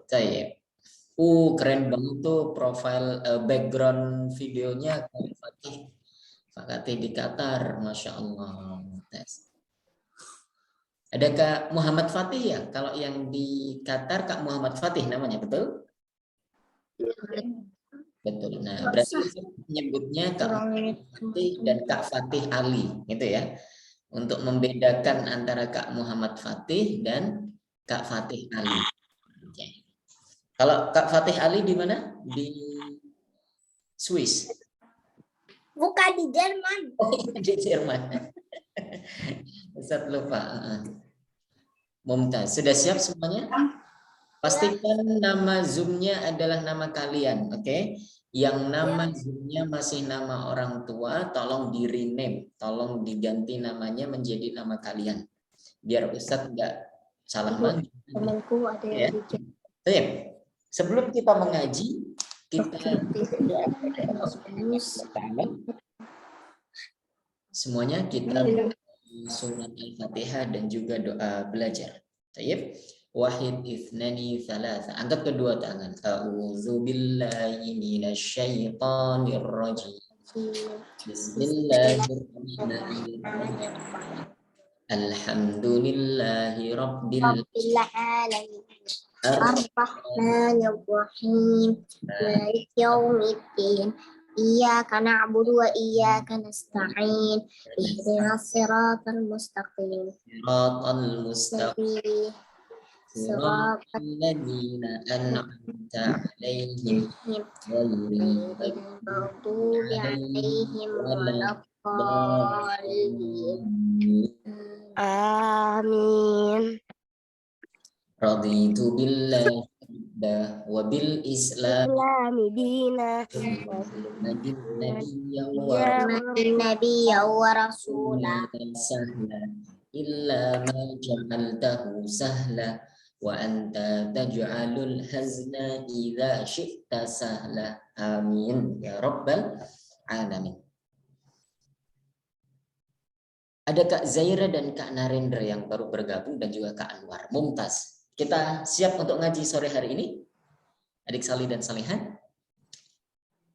Saya. Keren banget tuh profile background videonya Kak Fatih. Kak Fatih di Qatar, Masya Allah. Ada Kak Muhammad Fatih ya? Kalau yang di Qatar Kak Muhammad Fatih namanya, betul? Betul. Nah, berarti menyebutnya Kak Muhammad Fatih dan Kak Fatih Ali, gitu ya. Untuk membedakan antara Kak Muhammad Fatih dan Kak Fatih Ali. Oke. Kalau Kak Fatih Ali di mana? Di Swiss. Bukan di Jerman. Oh, di Jerman. Ustaz lupa. Mumtaz. Sudah siap semuanya? Pastikan nama Zoom-nya adalah nama kalian, oke? Yang nama Zoom-nya masih nama orang tua, tolong di rename, tolong diganti namanya menjadi nama kalian. Biar Ustadz nggak salah manggil. Temanku ada yang bikin. Baik. Sebelum kita mengaji, kita semuanya kita surat Al-Fatihah dan juga doa belajar. Baik. Wahid ithnani thalatha. Angkat kedua tangan. A'udzu billahi minasyaitonir rajim. Bismillahirrahmanirrahim. Alhamdulillahi rabbil alamin. Ar-Rahmanir-Rahim. Maliki yaumiddin. Iyyaka na'budu wa iyyaka nasta'in. Ihdinas siratal mustaqim. Siratal mustaqim. Siratal ladzina an'amta 'alaihim ghairil maghdubi 'alaihim waladdallin. Amin. Raditu billahi wa bil Islam dina nabiyya wa rasulah sahla illa ma ja'altahu sahla wa anta taj'alul hazna idza syi'ta sahla. Amin ya rabbal alamin. Ada Kak Zaira dan Kak Narendra yang baru bergabung dan juga Kak Anwar. Mumtaz. Kita siap untuk ngaji sore hari ini? Adik Salih dan Salihan?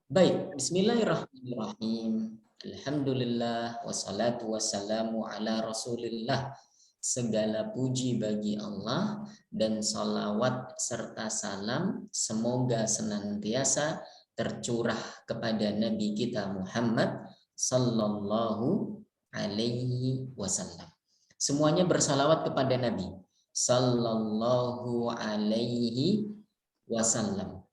Baik, bismillahirrahmanirrahim. Alhamdulillah, wassalatu wassalamu ala rasulillah. Segala puji bagi Allah dan salawat serta salam semoga senantiasa tercurah kepada Nabi kita Muhammad sallallahu alaihi wasallam. Semuanya bersalawat kepada Nabi sallallahu alaihi wasallam.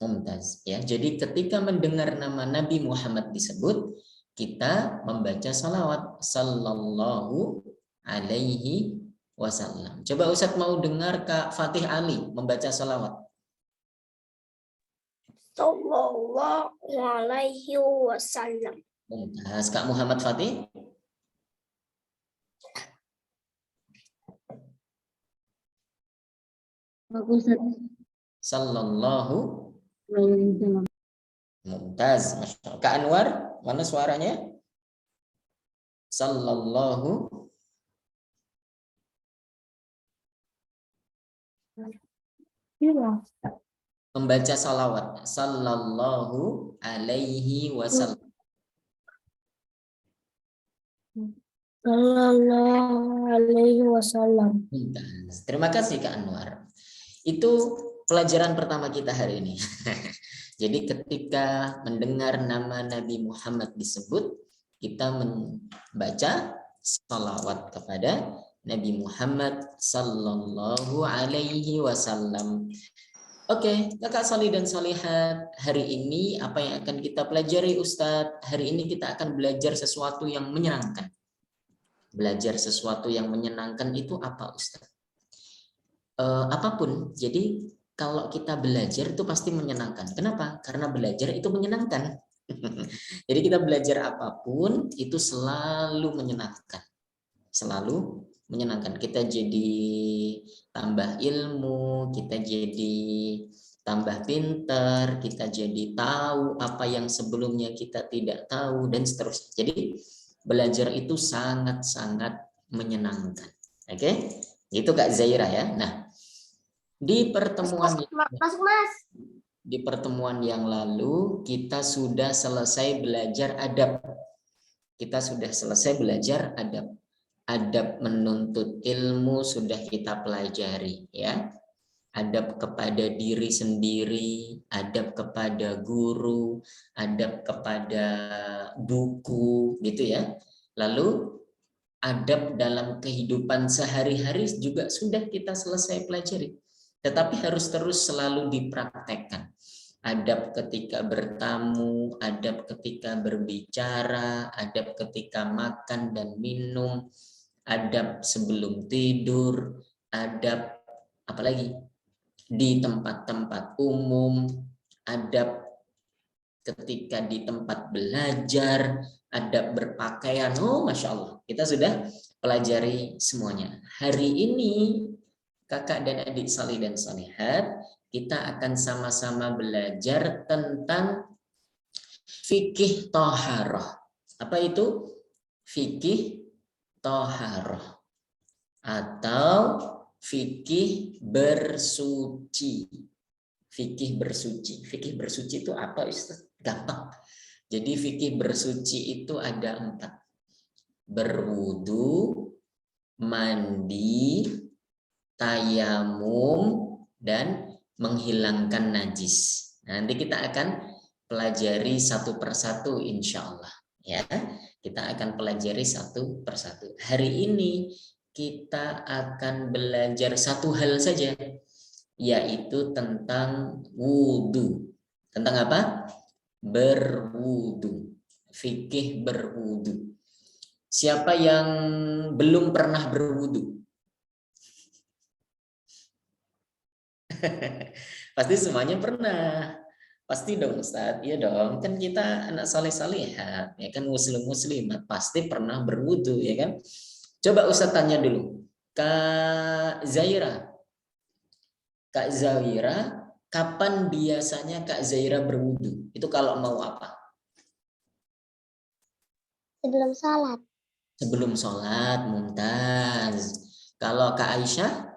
Mumtaz ya. Jadi ketika mendengar nama Nabi Muhammad disebut, kita membaca salawat sallallahu alaihi wasallam. Coba Ustadz mau dengar Kak Fatih Ali membaca salawat. Sallallahu alaihi wasallam. Mumtaz. Kak Muhammad Fatih. Sallallahu Mumtaz. Kak Anwar, mana suaranya? Sallallahu membaca salawat. Sallallahu alaihi wasallam. Sallallahu alaihi wasallam. Terima kasih Kak Anwar. Itu pelajaran pertama kita hari ini. Jadi ketika mendengar nama Nabi Muhammad disebut, kita membaca salawat kepada Nabi Muhammad sallallahu alaihi wasallam. Oke, Kakak Salih dan Salihat, hari ini apa yang akan kita pelajari Ustadz? Hari ini kita akan belajar sesuatu yang menyenangkan. Belajar sesuatu yang menyenangkan itu apa Ustadz? Apapun. Jadi kalau kita belajar itu pasti menyenangkan. Kenapa? Karena belajar itu menyenangkan. Jadi kita belajar apapun itu selalu menyenangkan. Selalu menyenangkan. Kita jadi tambah ilmu, kita jadi tambah pintar, kita jadi tahu apa yang sebelumnya kita tidak tahu dan seterusnya. Jadi belajar itu sangat-sangat menyenangkan. Oke, itu Kak Zaira ya. Nah, di pertemuan di pertemuan yang lalu kita sudah selesai belajar adab. Kita sudah selesai belajar adab. Adab menuntut ilmu sudah kita pelajari ya. Adab kepada diri sendiri, adab kepada guru, adab kepada buku gitu ya. Lalu adab dalam kehidupan sehari-hari juga sudah kita selesai pelajari. Tetapi harus terus selalu dipraktekkan. Adab ketika bertamu, adab ketika berbicara, adab ketika makan dan minum, adab sebelum tidur, adab apalagi di tempat-tempat umum, adab ketika di tempat belajar, adab berpakaian. Oh, Masya Allah, kita sudah pelajari semuanya. Hari ini, kakak dan adik salih dan salihat, kita akan sama-sama belajar tentang fikih toharoh. Apa itu? Fikih toharoh atau fikih bersuci. Fikih bersuci. Fikih bersuci itu apa, Ustaz? Gampang. Jadi fikih bersuci itu ada 4. Berwudu, mandi, tayamum, dan menghilangkan najis. Nanti kita akan pelajari satu persatu insya Allah. Ya, kita akan pelajari satu persatu. Hari ini kita akan belajar satu hal saja, yaitu tentang wudhu. Tentang apa? Berwudhu. Fikih berwudhu. Siapa yang belum pernah berwudhu? Pasti semuanya pernah. Pasti dong Ustadz. Iya dong. Kan kita anak saleh-salihat, ya kan, muslim-muslimat, pasti pernah berwudhu, ya kan? Coba Ustadz tanya dulu. Kak Zaira. Kak Zaira, kapan biasanya Kak Zaira berwudhu? Itu kalau mau apa? Sebelum sholat. Sebelum sholat, mumtaz. Kalau Kak Aisyah?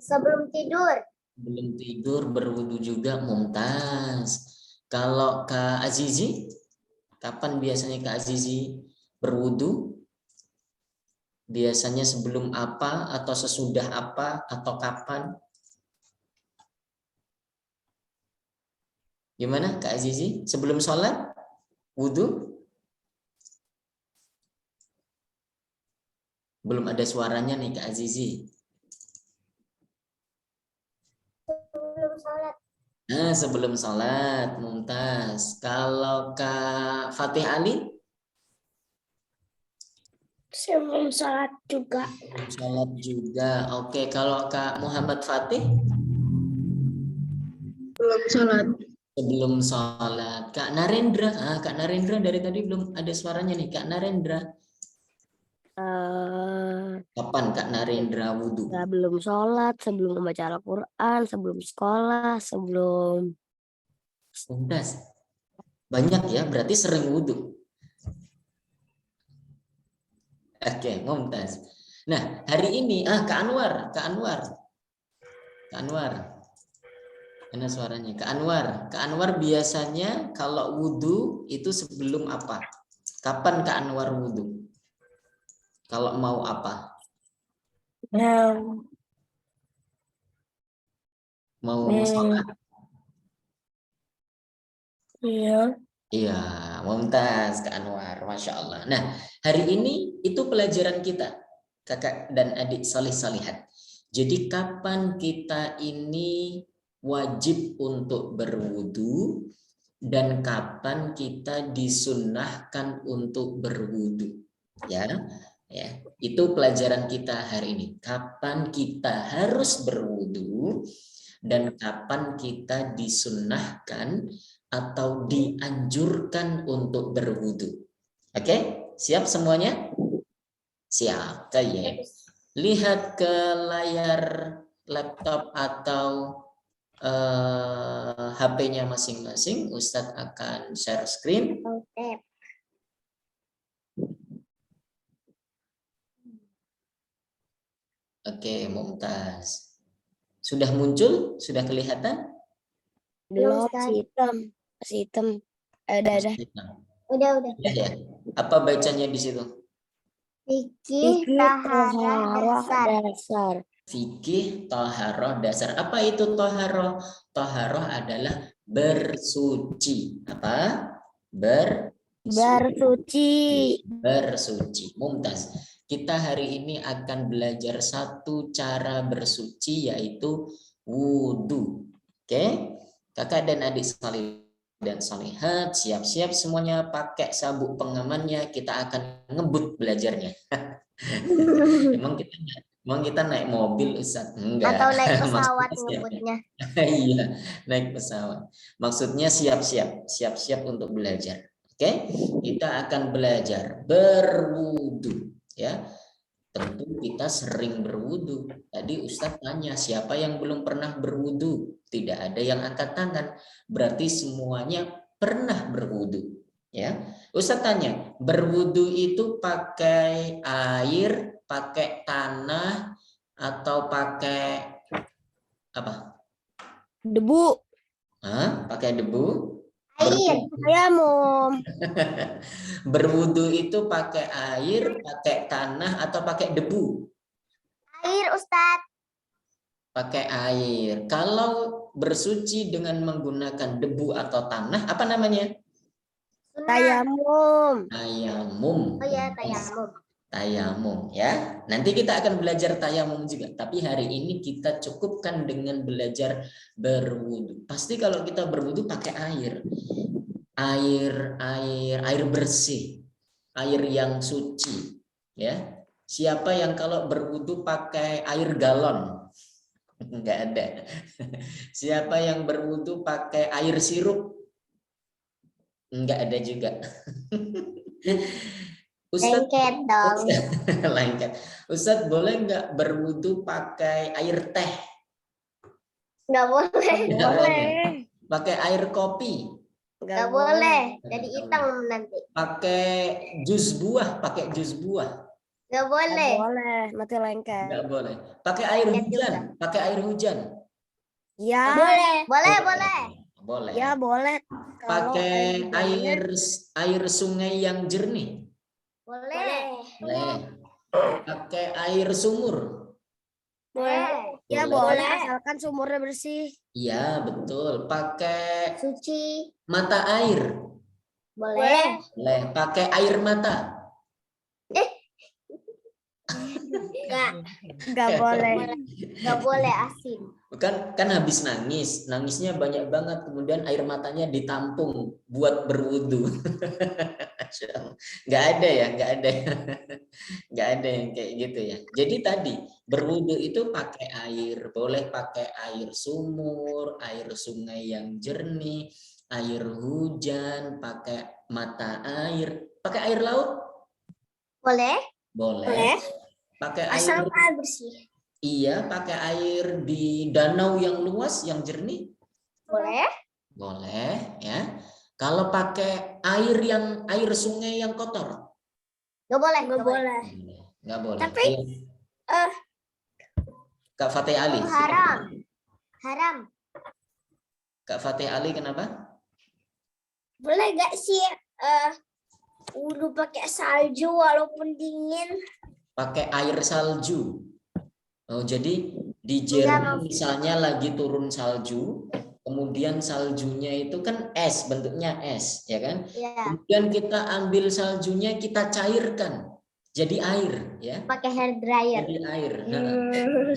Sebelum tidur. Sebelum tidur berwudhu juga, mumtaz. Kalau Kak Azizi? Kapan biasanya Kak Azizi berwudhu? Biasanya sebelum apa atau sesudah apa atau kapan? Gimana Kak Azizi? Sebelum sholat? Wudhu? Belum ada suaranya nih Kak Azizi. Sebelum sholat. Nah, sebelum sholat, mumtaz. Kalau Kak Fatih Ali? Sebelum sholat juga. Sebelum sholat juga. Oke, kalau Kak Muhammad Fatih? Sebelum sholat. Sebelum sholat. Kak Narendra? Kak Narendra dari tadi belum ada suaranya nih. Kak Narendra. Kapan Kak Narendra wudhu? Sebelum sholat, sebelum membaca Al-Quran, sebelum sekolah, sebelum... Mumtaz. Banyak ya, berarti sering wudhu. Oke, mumtaz. Nah, hari ini, Kak Anwar. Kak Anwar. Kak Anwar. Mana suaranya? Kak Anwar. Kak Anwar biasanya kalau wudhu itu sebelum apa? Kapan Kak Anwar wudhu? Kalau mau apa? Mau sholat? Iya. Iya, mumtaz Kak Anwar. Masya Allah. Nah, hari ini itu pelajaran kita, kakak dan adik salih salihat. Jadi kapan kita ini wajib untuk berwudu dan kapan kita disunnahkan untuk berwudu. Ya, itu pelajaran kita hari ini. Kapan kita harus berwudu dan kapan kita disunnahkan atau dianjurkan untuk berwudu. Oke, siap semuanya? Siap. Oke. Lihat ke layar laptop atau HP-nya masing-masing. Ustadz akan share screen. Oke. Oke, Mumtaz. Sudah muncul? Sudah kelihatan? Belum, Ustaz. masih hitam. Masih hitam. Udah. Udah. Udah ya. Apa bacanya di situ? Fikih taharah dasar. Fikih toharoh dasar. Apa itu toharoh? Toharoh adalah bersuci. Apa? Bersuci. Bersuci. Mumtaz. Kita hari ini akan belajar satu cara bersuci, yaitu wudhu. Oke? Kakak dan adik sekalian dan salihat, siap-siap semuanya pakai sabuk pengamannya. Kita akan ngebut belajarnya. Emang kita naik mobil, Ustaz? Enggak. Atau naik pesawat Maksudnya ngebutnya. iya, naik pesawat. Maksudnya siap-siap untuk belajar. Oke, kita akan belajar berwudu, ya. Tentu kita sering berwudu. Tadi Ustadz tanya, siapa yang belum pernah berwudu? Tidak ada yang angkat tangan. Berarti semuanya pernah berwudu, ya. Ustadz tanya, berwudu itu pakai air, pakai tanah, atau pakai apa? Debu. Pakai debu? Air. Tayamum. Berwudu itu pakai air, pakai tanah, atau pakai debu? Air, Ustaz. Pakai air. Kalau bersuci dengan menggunakan debu atau tanah, apa namanya? Tayamum. Tayamum. Oh ya, tayamum. Tayamum, ya. Nanti kita akan belajar tayamum juga. Tapi hari ini kita cukupkan dengan belajar berwudu. Pasti kalau kita berwudu pakai air. Air bersih, air yang suci, ya. Siapa yang kalau berwudu pakai air galon? Enggak ada. Siapa yang berwudu pakai air sirup? Enggak ada juga. Lengket dong. Lengket. Ustadz, boleh nggak berwudu pakai air teh? Nggak boleh. Nggak boleh. Pakai air kopi? Nggak boleh. Jadi hitam nanti. Pakai jus buah? Pakai jus buah? Nggak boleh. Boleh, mati lengket. Nggak boleh. Pakai air hujan? Pakai air hujan? Ya. Boleh. Ya boleh. Pakai air sungai yang jernih? Boleh. Pakai air sumur? Boleh. Ya boleh, asalkan sumurnya bersih. Iya, betul. Pakai Suci. mata air? Boleh. Boleh. Pakai air mata? Nggak boleh. Nggak boleh asin. Kan habis nangisnya banyak banget, kemudian air matanya ditampung buat berwudu. Nggak ada yang kayak gitu ya. Jadi tadi berwudu itu pakai air, boleh pakai air sumur, air sungai yang jernih, air hujan, pakai mata air, pakai air laut? Boleh. Pakai Asal air bersih. Iya, pakai air di danau yang luas, yang jernih? Boleh. Boleh, ya. Kalau pakai air sungai yang kotor? Nggak boleh. Nggak boleh. Tapi, Ayo. Kak Fatih Ali. Haram. Kak Fatih Ali, kenapa? Boleh nggak sih wudu pakai salju walaupun dingin? Pakai air salju. Oh, jadi di Jerman misalnya lagi turun salju, kemudian saljunya itu kan es, bentuknya es, ya kan? Ya. Kemudian kita ambil saljunya, kita cairkan jadi air, ya. Pakai hair dryer. Jadi air.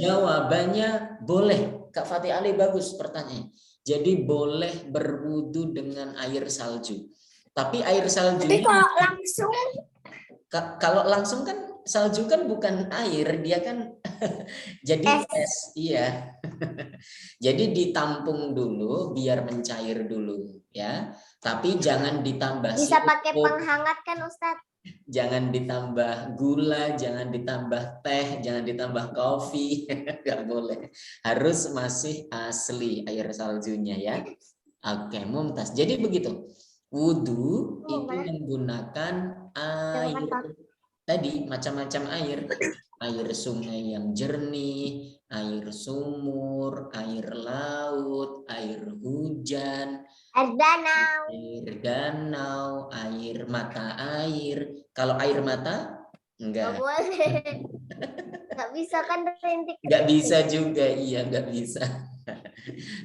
Jawabannya boleh. Kak Fatih Ali, bagus pertanyaan. Jadi boleh berwudu dengan air salju. Tapi air saljunya, kalau langsung kan salju kan bukan air, dia kan jadi es. Iya. Jadi ditampung dulu biar mencair dulu, ya. Tapi jangan ditambah Bisa pakai penghangat kan, Ustadz? Jangan ditambah gula, jangan ditambah teh, jangan ditambah kopi. Nggak boleh. Harus masih asli air saljunya, ya. Oke, Mumtaz. Jadi begitu. Wudu itu menggunakan air tadi macam-macam air. Air sungai yang jernih, air sumur, air laut, air hujan, Air danau. air mata air. Kalau air mata, Nggak enggak. boleh. Nggak bisa kan rintik. Enggak bisa juga, iya enggak bisa.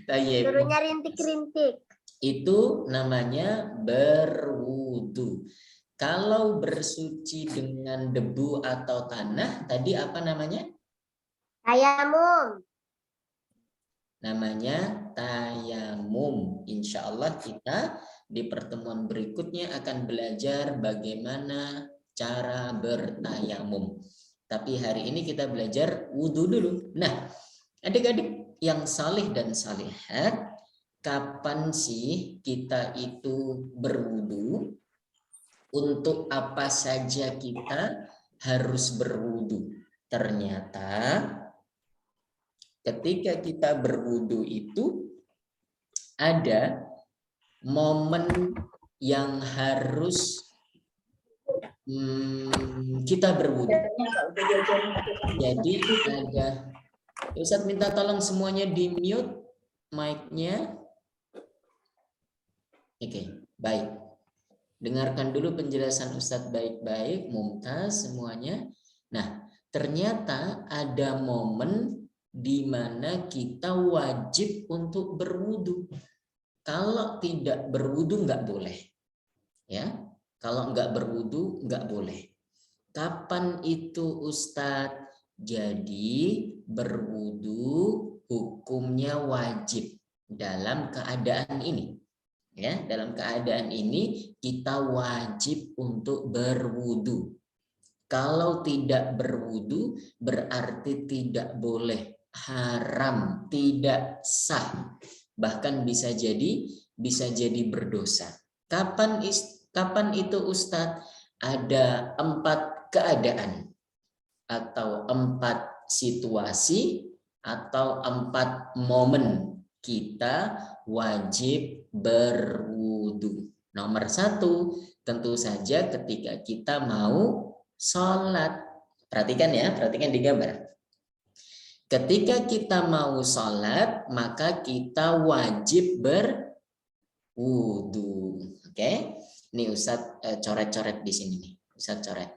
Tayyib. Suruhnya rintik-rintik. Itu namanya berwudu. Kalau bersuci dengan debu atau tanah, tadi apa namanya? Tayamum. Namanya tayamum. Insya Allah kita di pertemuan berikutnya akan belajar bagaimana cara bertayamum. Tapi hari ini kita belajar wudhu dulu. Nah, adik-adik yang salih dan salihat, kapan sih kita itu berwudhu? Untuk apa saja kita harus berwudhu? Ternyata ketika kita berwudhu itu ada momen yang harus kita berwudhu. Jadi ada, Ustadz minta tolong semuanya di mute mic-nya. Oke, baik. Dengarkan dulu penjelasan Ustadz baik-baik, mumtaz semuanya. Nah, ternyata ada momen di mana kita wajib untuk berwudu. Kalau tidak berwudu nggak boleh, ya. Kalau nggak berwudu nggak boleh. Kapan itu Ustadz? Jadi berwudu hukumnya wajib dalam keadaan ini. Ya, dalam keadaan ini kita wajib untuk berwudu. Kalau tidak berwudu berarti tidak boleh, haram, tidak sah. Bahkan bisa jadi berdosa. Kapan itu Ustadz? Ada 4 keadaan atau 4 situasi atau 4 momen kita wajib berwudu. Nomor 1, tentu saja ketika kita mau sholat. Perhatikan ya, perhatikan di gambar. Ketika kita mau sholat, maka kita wajib berwudu. Oke, ini Ustadz coret-coret di sini nih. Ustadz coret.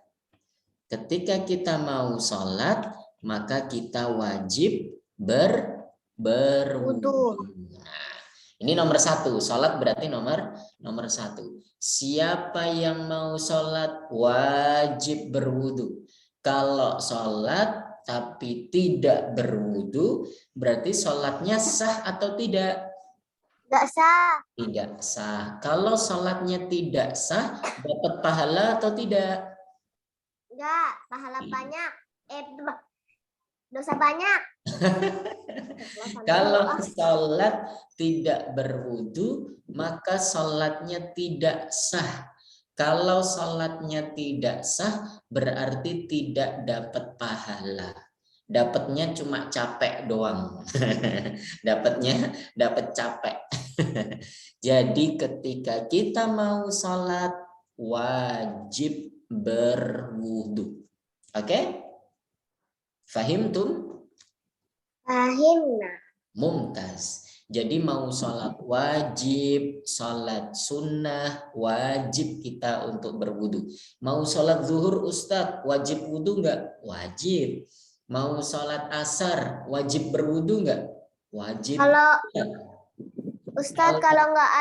Ketika kita mau sholat, maka kita wajib berwudu. Nah, ini nomor 1. Sholat berarti nomor 1. Siapa yang mau sholat wajib berwudu. Kalau sholat tapi tidak berwudu, berarti sholatnya sah atau tidak? Nggak sah. Tidak sah. Kalau sholatnya tidak sah, dapat pahala atau tidak? Enggak, pahala banyak. Dosa banyak. Kalau sholat tidak berwudu, maka sholatnya tidak sah. Kalau sholatnya tidak sah, berarti tidak dapat pahala. Dapatnya cuma capek doang. dapat capek. Jadi ketika kita mau sholat, wajib berwudu. Oke? Fahimtum? Fahimna. Mumtaz. Jadi mau sholat wajib, sholat sunnah, wajib kita untuk berwudu. Mau sholat zuhur Ustadz, wajib wudu enggak? Wajib. Mau sholat asar, wajib berwudu enggak? Wajib. Kalau Ustadz kalau nggak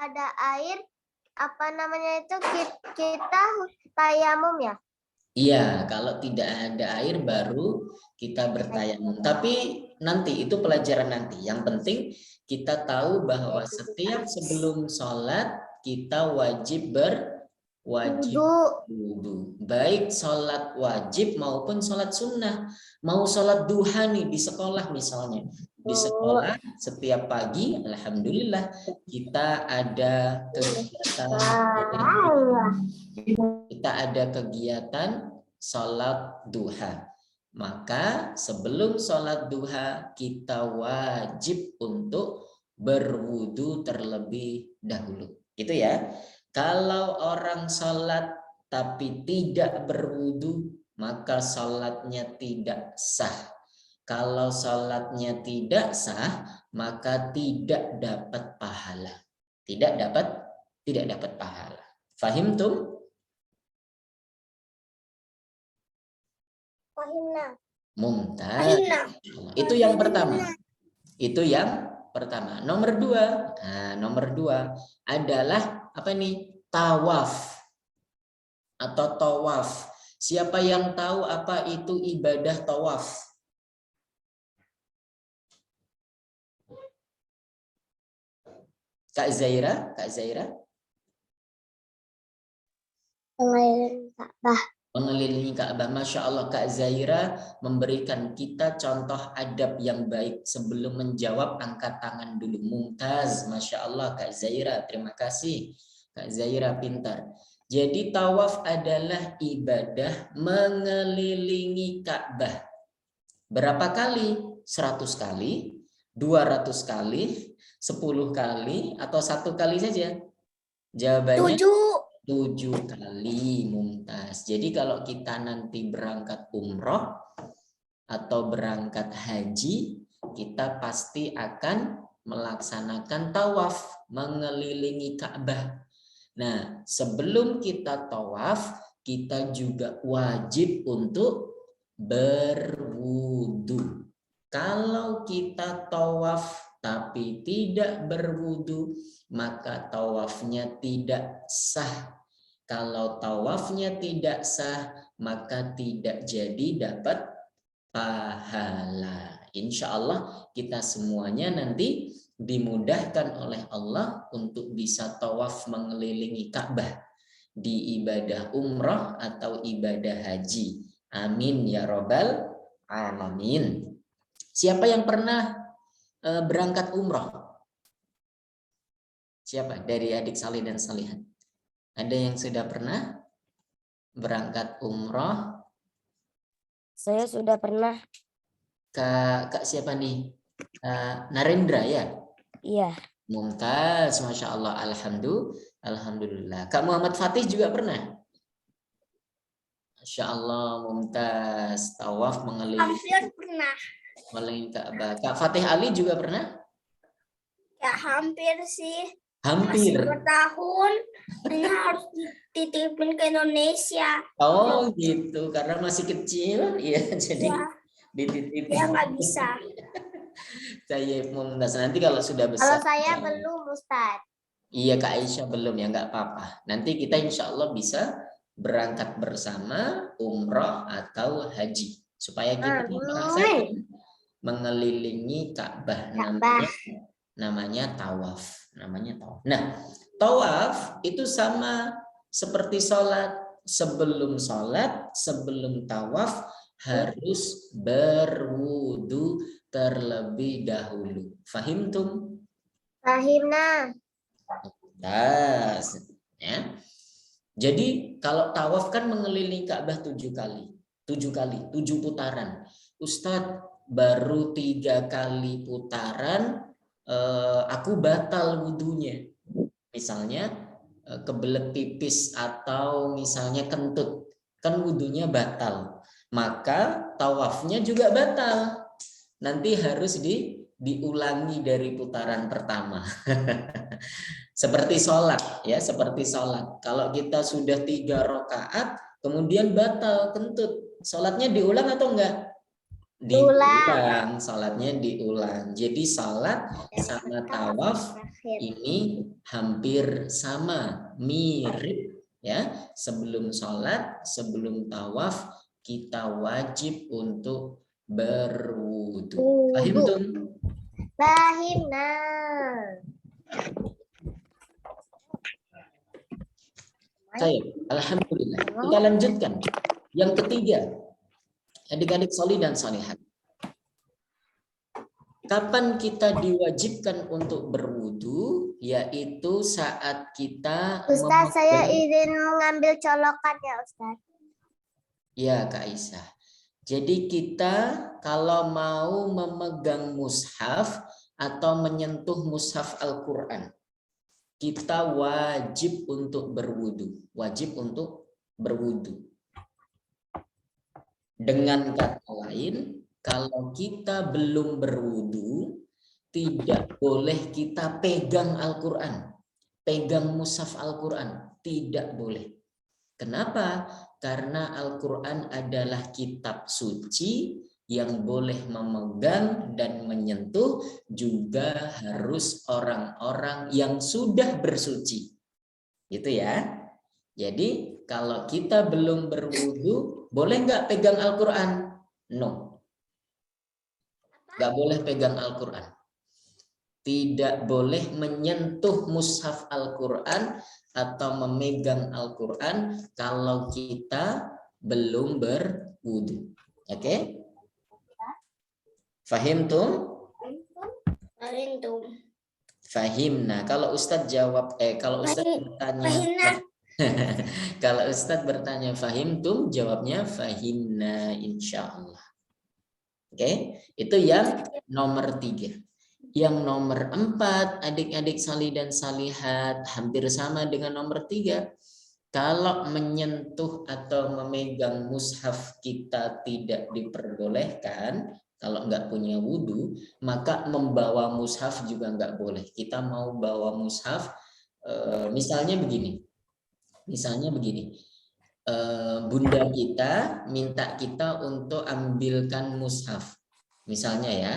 ada air, apa namanya itu kita tayamum ya? Iya, kalau tidak ada air baru kita bertayamum. Tapi nanti itu pelajaran nanti. Yang penting kita tahu bahwa setiap sebelum sholat kita wajib berwudu. Baik sholat wajib maupun sholat sunnah. Mau sholat duha nih di sekolah misalnya. Di sekolah setiap pagi, alhamdulillah kita ada kegiatan sholat duha. Maka sebelum sholat duha kita wajib untuk berwudu terlebih dahulu. Gitu ya. Kalau orang sholat tapi tidak berwudu, maka salatnya tidak sah. Kalau salatnya tidak sah, maka tidak dapat pahala. Tidak dapat pahala. Fahimtum? Fahimna. Mumtaz. Fahimna. Itu yang pertama. Itu yang pertama. Nomor dua. Nah, nomor dua adalah apa nih? Tawaf atau tawaf. Siapa yang tahu apa itu ibadah tawaf? Kak Zaira, Kak Zaira. Mengelilingi Ka'bah. Mengelilingi Ka'bah. Masya Allah, Kak Zaira memberikan kita contoh adab yang baik. Sebelum menjawab, angkat tangan dulu. Mumtaz, Masya Allah, Kak Zaira. Terima kasih. Kak Zaira pintar. Jadi tawaf adalah ibadah mengelilingi Ka'bah. Berapa kali? 100 kali, 200 kali, 10 kali, atau 1 kali saja? Jawabannya 7 kali, Mumtaz. Jadi kalau kita nanti berangkat umroh atau berangkat haji, kita pasti akan melaksanakan tawaf mengelilingi Ka'bah. Nah, sebelum kita tawaf, kita juga wajib untuk berwudu. Kalau kita tawaf tapi tidak berwudu, maka tawafnya tidak sah. Kalau tawafnya tidak sah, maka tidak jadi dapat pahala. Insya Allah kita semuanya nanti dimudahkan oleh Allah untuk bisa tawaf mengelilingi Ka'bah di ibadah umrah atau ibadah haji. Amin ya robbal alamin. Siapa yang pernah berangkat umrah? Siapa dari adik salih dan salihat? Ada yang sudah pernah berangkat umrah? Saya sudah pernah. Kak siapa nih? Narendra ya? Iya. Mumtaz, Masya Allah. Alhamdulillah. Kak Muhammad Fatih juga pernah? Masya Allah, Mumtaz. Tawaf mengelilingi. Hampir pernah. Mengelilingi Ka'bah. Kak Fatih Ali juga pernah? Ya hampir sih. Hampir. Masih 2 tahun. Ini harus dititipin ke Indonesia. Oh gitu, karena masih kecil, ya jadi Ya, dititipin. dia nggak bisa. Saya Mumtaz, nanti kalau sudah besar. Kalau saya belum, Ustaz. Iya Kak Aisyah belum ya, nggak apa-apa. Nanti kita insya Allah bisa berangkat bersama umroh atau haji supaya kita merasakan mengelilingi Ka'bah. Namanya tawaf. Nah, tawaf itu sama seperti sholat. Sebelum sholat, sebelum tawaf harus berwudu terlebih dahulu. Fahimtum? Fahimna. Ya. Jadi kalau tawaf kan mengelilingi Ka'bah 7 kali. 7 putaran. Ustadz, baru 3 kali putaran aku batal wudunya. Misalnya kebelet pipis atau misalnya kentut, kan wudunya batal. Maka tawafnya juga batal. Nanti harus diulangi dari putaran pertama. Seperti sholat ya, seperti sholat. Kalau kita sudah 3 rakaat, kemudian batal kentut, sholatnya diulang atau enggak? Diulang, sholatnya diulang. Jadi sholat sama tawaf ini hampir sama, mirip ya. Sebelum sholat, sebelum tawaf kita wajib untuk berwudu. Paham tuh? Fahimna. Saya, alhamdulillah. Kita lanjutkan. Yang ketiga, adik-adik solih dan solihat. Kapan kita diwajibkan untuk berwudu? Yaitu saat kita Ustaz, saya izin mengambil colokan ya, Ustaz. Ya, Kak Aisyah. Jadi kita kalau mau memegang mushaf atau menyentuh mushaf Al-Quran, kita wajib untuk berwudu. Wajib untuk berwudu. Dengan kata lain, kalau kita belum berwudu, tidak boleh kita pegang Al-Quran, pegang mushaf Al-Quran, tidak boleh. Kenapa? Karena Al-Quran adalah kitab suci yang boleh memegang dan menyentuh juga harus orang-orang yang sudah bersuci. Gitu ya. Jadi kalau kita belum berwudu, boleh nggak pegang Al-Quran? No. Nggak boleh pegang Al-Quran. Tidak boleh menyentuh mushaf Al-Quran atau memegang Al-Quran kalau kita belum berwudu. Oke? Fahim tuh? Fahimna. Kalau Ustadz jawab, kalau Ustadz bertanya, kalau Ustadz bertanya fahimtum, jawabnya fahimna insyaallah. Oke? Itu yang nomor 3. Yang nomor 4, adik-adik salih dan salihat, hampir sama dengan nomor 3. Kalau menyentuh atau memegang mushaf kita tidak diperbolehkan, kalau nggak punya wudhu, maka membawa mushaf juga nggak boleh. Kita mau bawa mushaf, misalnya begini. Bunda kita minta kita untuk ambilkan mushaf. Misalnya ya,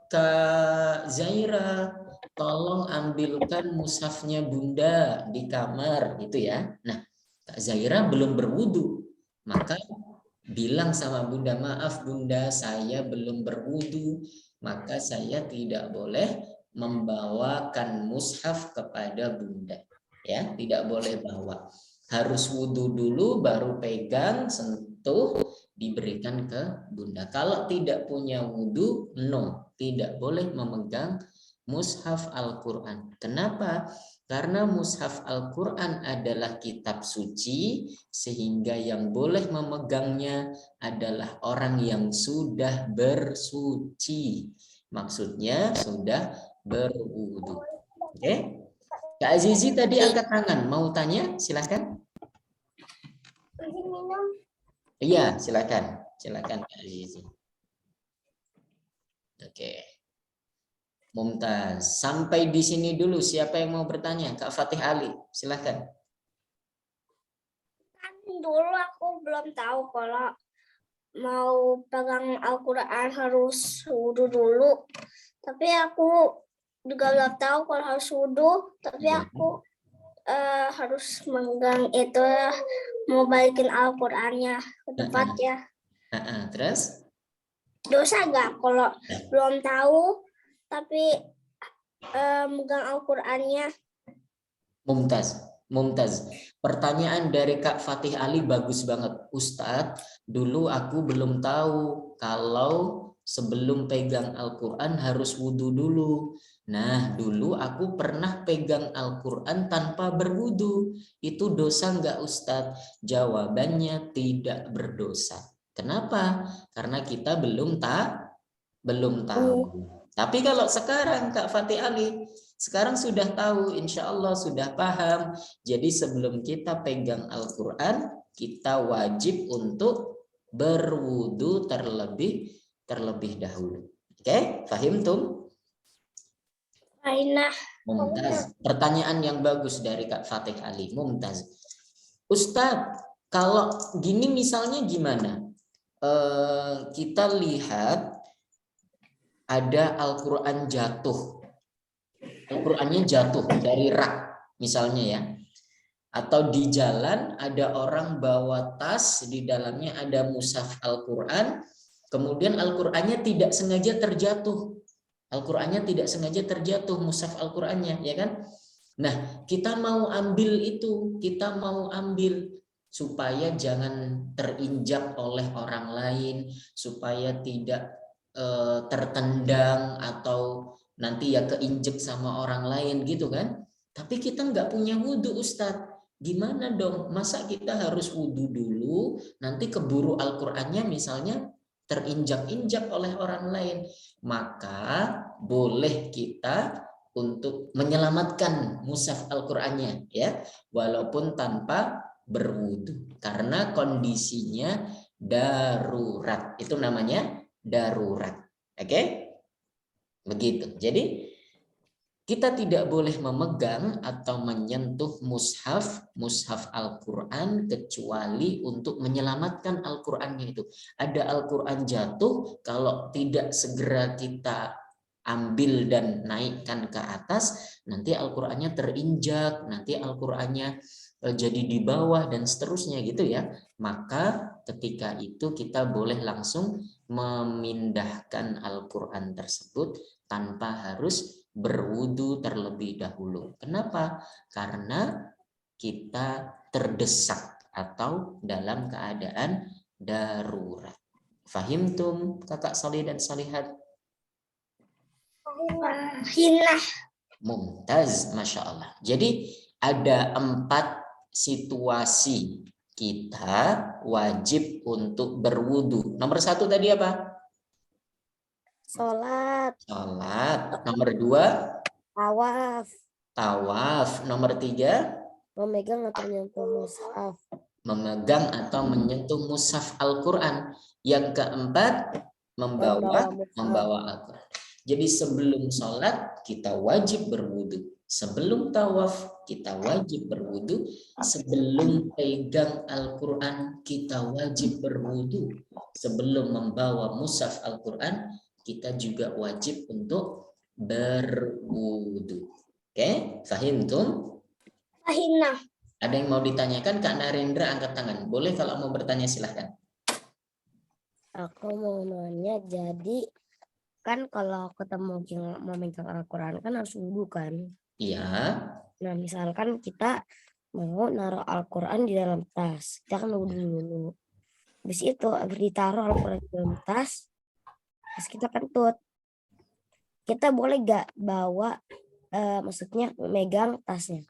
Kak Zaira, tolong ambilkan mushafnya Bunda di kamar gitu ya. Nah, Kak Zaira belum berwudu, maka bilang sama Bunda, maaf Bunda, saya belum berwudu, maka saya tidak boleh membawakan mushaf kepada Bunda. Ya, tidak boleh bawa. Harus wudu dulu, baru pegang, sentuh, diberikan ke Bunda. Kalau tidak punya wudu, no, tidak boleh memegang mushaf Al-Quran. Kenapa? Karena mushaf Al-Quran adalah kitab suci, sehingga yang boleh memegangnya adalah orang yang sudah bersuci. Maksudnya sudah berwudu. Oke? Kak Azizi tadi angkat tangan, mau tanya? Silakan. Iya, silakan. Silakan Kak Azizi. Oke. Mumtaz. Sampai di sini dulu. Siapa yang mau bertanya? Kak Fatih Ali, silakan. Dulu aku belum tahu kalau mau pegang Al-Quran harus wudhu dulu. Tapi aku juga belum tahu kalau harus wudhu. Tapi aku harus megang itu, mau balikin Al-Qurannya ke tempat ya. Terus? Dosa nggak kalau belum tahu tapi megang Al-Qurannya? Mumtaz. Pertanyaan dari Kak Fatih Ali bagus banget. Ustadz, dulu aku belum tahu kalau sebelum pegang Al-Quran harus wudhu dulu. Nah, dulu aku pernah pegang Al-Quran tanpa berwudhu. Itu dosa nggak Ustadz? Jawabannya tidak berdosa. Kenapa? Karena kita belum tahu. Tapi kalau sekarang Kak Fatih Ali, sekarang sudah tahu, insya Allah sudah paham. Jadi sebelum kita pegang Al-Quran, kita wajib untuk berwudu terlebih dahulu. Oke, fahim tuh? Mumtaz. Pertanyaan yang bagus dari Kak Fatih Ali. Mumtaz. Ustadz, kalau gini misalnya gimana? Kita lihat ada Al-Quran jatuh. Al-Qurannya jatuh dari rak misalnya ya. Atau di jalan ada orang bawa tas, di dalamnya ada mushaf Al-Quran, kemudian Al-Qurannya tidak sengaja terjatuh. Al-Qurannya tidak sengaja terjatuh, mushaf Al-Qurannya, ya kan? Nah, kita mau ambil itu, kita mau ambil supaya jangan terinjak oleh orang lain, supaya tidak tertendang atau nanti ya keinjek sama orang lain gitu kan. Tapi kita nggak punya wudhu Ustadz. Gimana dong? Masa kita harus wudhu dulu, nanti keburu Al-Qurannya misalnya terinjak-injak oleh orang lain. Maka boleh kita untuk menyelamatkan mushaf Al-Qurannya ya, walaupun tanpa berwudu karena kondisinya darurat. Itu namanya darurat. Oke? Begitu. Jadi kita tidak boleh memegang atau menyentuh mushaf Al-Quran kecuali untuk menyelamatkan Al-Qurannya itu. Ada Al-Quran jatuh, kalau tidak segera kita ambil dan naikkan ke atas, nanti Al-Qurannya terinjak, nanti Al-Qurannya jadi di bawah dan seterusnya gitu ya. Maka ketika itu kita boleh langsung memindahkan Al-Quran tersebut tanpa harus berwudu terlebih dahulu. Kenapa? Karena kita terdesak atau dalam keadaan darurat. Fahimtum kakak Salih dan Salihat? Hinah. Mumtaz, Masya Allah. Jadi ada 4 situasi kita wajib untuk berwudu. Nomor 1 tadi apa? Sholat, Sholat. Nomor 2? tawaf, Tawaf. Nomor 3? memegang atau menyentuh mushaf. Memegang atau menyentuh mushaf Al-Quran. Yang keempat, membawa Al-Quran. Jadi sebelum sholat kita wajib berwudu. Sebelum tawaf kita wajib berwudu. Sebelum pegang Al-Quran kita wajib berwudu. Sebelum membawa mushaf Al-Quran kita juga wajib untuk berwudu. Oke, fahimtum? Hinah. Ada yang mau ditanyakan? Kak Narendra angkat tangan. Boleh kalau mau bertanya silahkan. Aku mau nanya, jadi kan kalau ketemu yang memegang Al-Quran kan harus wudu kan? Iya. Nah misalkan kita mau naruh Al-Quran di dalam tas, kita kan wudu dulu. Habis itu agar ditaruh Al-Quran di dalam tas, terus kita kentut. Kita boleh gak bawa, maksudnya megang tasnya?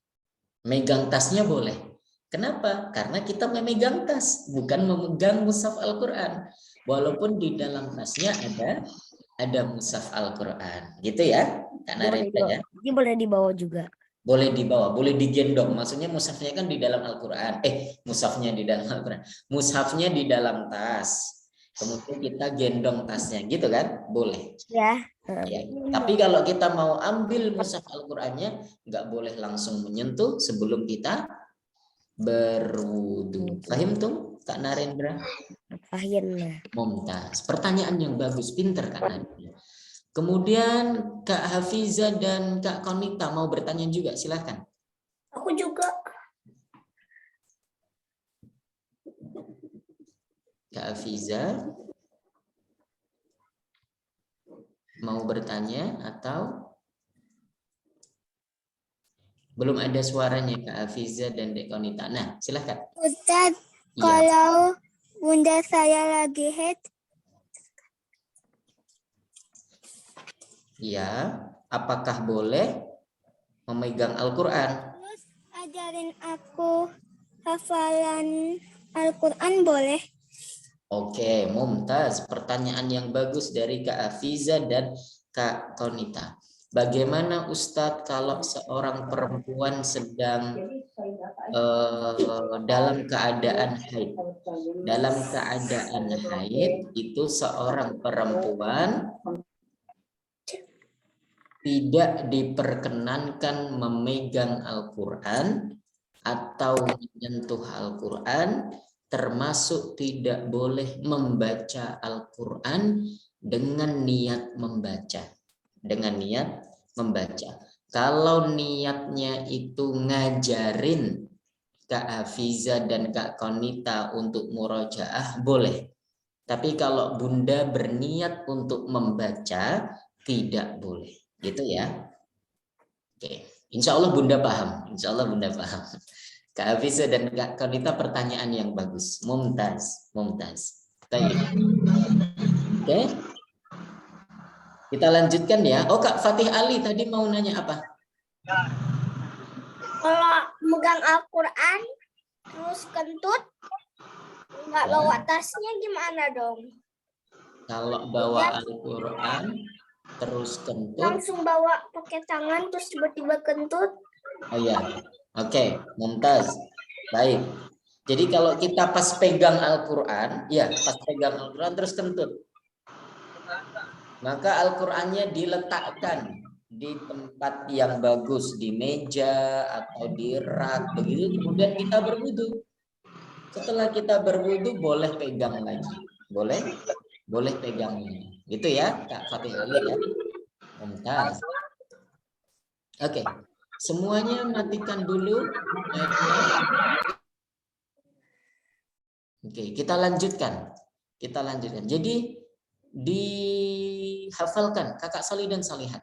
Megang tasnya boleh. Kenapa? Karena kita memegang tas, bukan memegang mushaf Al-Quran. Walaupun di dalam tasnya ada mushaf Al-Quran. Gitu ya, Kak Narendra ya. Jadi boleh dibawa juga. Boleh dibawa, boleh digendong. Maksudnya mushafnya kan di dalam Al-Quran. Mushafnya di dalam Al-Quran. Mushafnya di dalam tas. Kemudian kita gendong tasnya, gitu kan? Boleh. Ya. Ya. Tapi kalau kita mau ambil mushaf Al-Qur'annya, nggak boleh langsung menyentuh sebelum kita berwudu. Paham tuh, Kak Narendra? Paham. Mumtaz. Pertanyaan yang bagus, pinter Kak Narendra. Kemudian Kak Hafiza dan Kak Konita mau bertanya juga, silahkan. Aku juga. Kak Hafiza mau bertanya atau belum ada suaranya Kak Hafiza dan Dek Konita. Nah, silahkan. Ustaz, Iya. kalau bunda saya lagi haid, Ya, apakah boleh memegang Al-Quran? terus ajarin aku hafalan Al-Quran boleh? Oke, Mumtaz. Pertanyaan yang bagus dari Kak Hafiza dan Kak Konita. Bagaimana Ustadz kalau seorang perempuan sedang dalam keadaan haid? Dalam keadaan haid itu seorang perempuan tidak diperkenankan memegang Al-Quran atau menyentuh Al-Quran, termasuk tidak boleh membaca Al-Quran dengan niat membaca. Dengan niat membaca. Kalau niatnya itu ngajarin Kak Hafiza dan Kak Konita untuk murojaah, boleh. Tapi kalau Bunda berniat untuk membaca, tidak boleh. Gitu ya. Oke. Insya Allah Bunda paham. Insya Allah Bunda paham. Kak Hafiza dan Kak Konita pertanyaan yang bagus. Mumtaz. Mumtaz. Oke. Kita lanjutkan ya. Oh Kak Fatih Ali tadi mau nanya apa? Kalau megang Al-Quran terus kentut, nggak bawa tasnya gimana dong? Kalau bawa Al-Quran terus kentut. Langsung bawa pakai tangan terus tiba-tiba kentut. Oh ya. Oke, Mumtaz. Baik. Jadi kalau kita pas pegang Al-Quran, ya pas pegang Al-Quran terus kentut. Maka Al-Qurannya diletakkan di tempat yang bagus, di meja atau di rak, begitu. Kemudian kita berwudu. Setelah kita berwudu boleh pegang lagi. Boleh pegang lagi. Gitu ya, Kak Fatih Ali ya. Mumtaz. Oke. Semuanya matikan dulu. Oke, kita lanjutkan. Jadi dihafalkan Kakak Salih dan Salihat.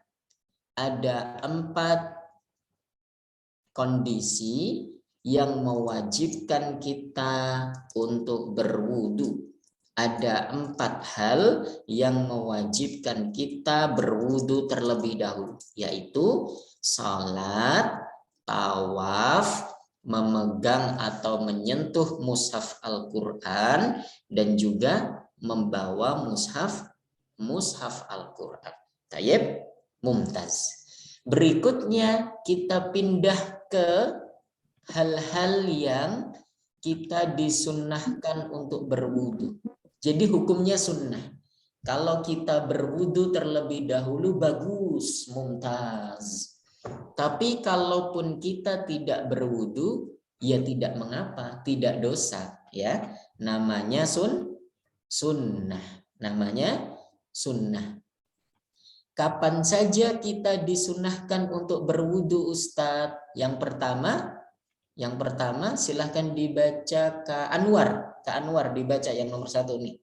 Ada 4 kondisi yang mewajibkan kita untuk berwudu. Ada 4 hal yang mewajibkan kita berwudu terlebih dahulu, yaitu salat, tawaf, memegang atau menyentuh mushaf Al-Quran, dan juga membawa mushaf Al-Quran. Tayyib, mumtaz. Berikutnya kita pindah ke hal-hal yang kita disunnahkan untuk berwudu. Jadi hukumnya sunnah. Kalau kita berwudu terlebih dahulu bagus, mumtaz. Tapi kalaupun kita tidak berwudu, ya tidak mengapa, tidak dosa, ya. Namanya sunnah. Namanya sunnah. Kapan saja kita disunahkan untuk berwudu, Ustadz? Yang pertama silahkan dibaca Kak Anwar. Kak Anwar dibaca yang nomor 1 nih.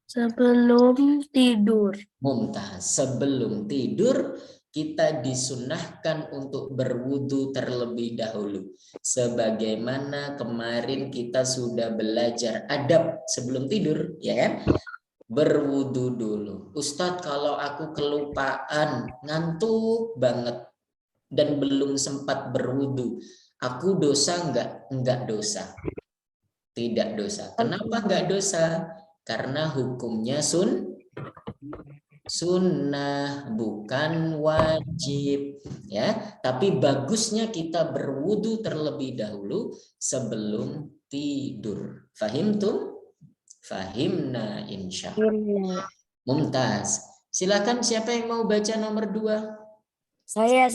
Sebelum tidur. Mumtaz. Sebelum tidur kita disunahkan untuk berwudu terlebih dahulu. Sebagaimana kemarin kita sudah belajar adab sebelum tidur, ya kan? Berwudu dulu. Ustadz, kalau aku kelupaan, ngantuk banget dan belum sempat berwudu, aku dosa enggak? Enggak dosa. Tidak dosa. Kenapa enggak dosa? Karena hukumnya sunnah, bukan wajib, ya. Tapi bagusnya kita berwudu terlebih dahulu sebelum tidur. Fahimtum? Fahimna insyaallah. Mumtaz. Silakan, siapa yang mau baca nomor 2? Saya.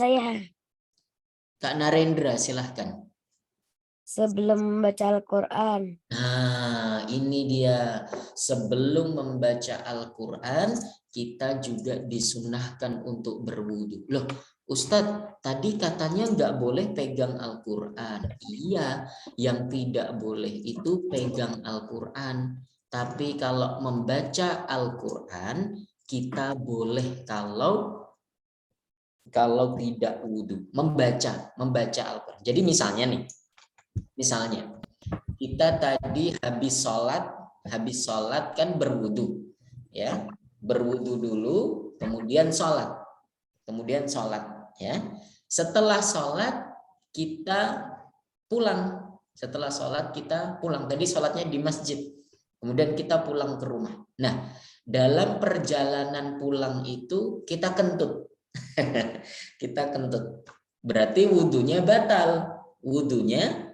Kak Narendra, silahkan. Sebelum membaca Al-Quran. Nah, ini dia. Sebelum membaca Al-Quran, kita juga disunahkan untuk berwudu. Loh, Ustadz, tadi katanya nggak boleh pegang Al-Quran. Iya, yang tidak boleh itu pegang Al-Quran. Tapi kalau membaca Al-Quran, kita boleh kalau tidak wudu. Membaca Al-Quran. Jadi misalnya kita tadi habis sholat kan berwudu, ya, berwudu dulu, kemudian sholat, ya. Setelah sholat kita pulang, tadi sholatnya di masjid, kemudian kita pulang ke rumah. Nah, dalam perjalanan pulang itu kita kentut, berarti wudunya batal, wudunya